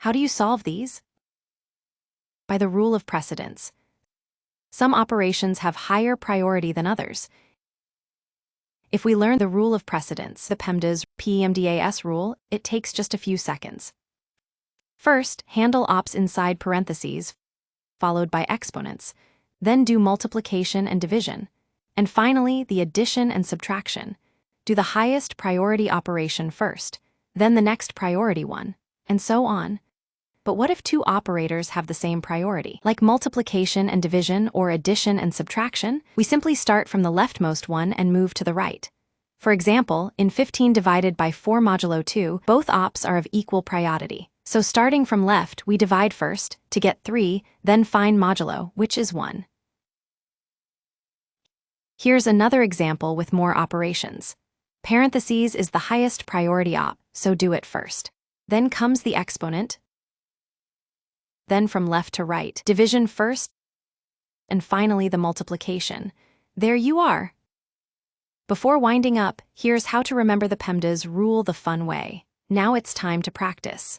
How do you solve these? By the rule of precedence. Some operations have higher priority than others. If we learn the rule of precedence, the PEMDAS rule, it takes just a few seconds. First, handle ops inside parentheses, followed by exponents, then do multiplication and division, and finally the addition and subtraction. Do the highest priority operation first, then the next priority one, and so on. But what if two operators have the same priority, like multiplication and division or addition and subtraction? We simply start from the leftmost one and move to the right. For example, in 15 divided by 4 modulo 2, both ops are of equal priority. So starting from left, we divide first, to get 3, then find modulo, which is 1. Here's another example with more operations. Parentheses is the highest priority op, so do it first. Then comes the exponent, then from left to right, division first, and finally the multiplication. There you are. Before winding up, here's how to remember the PEMDAS rule the fun way. Now it's time to practice.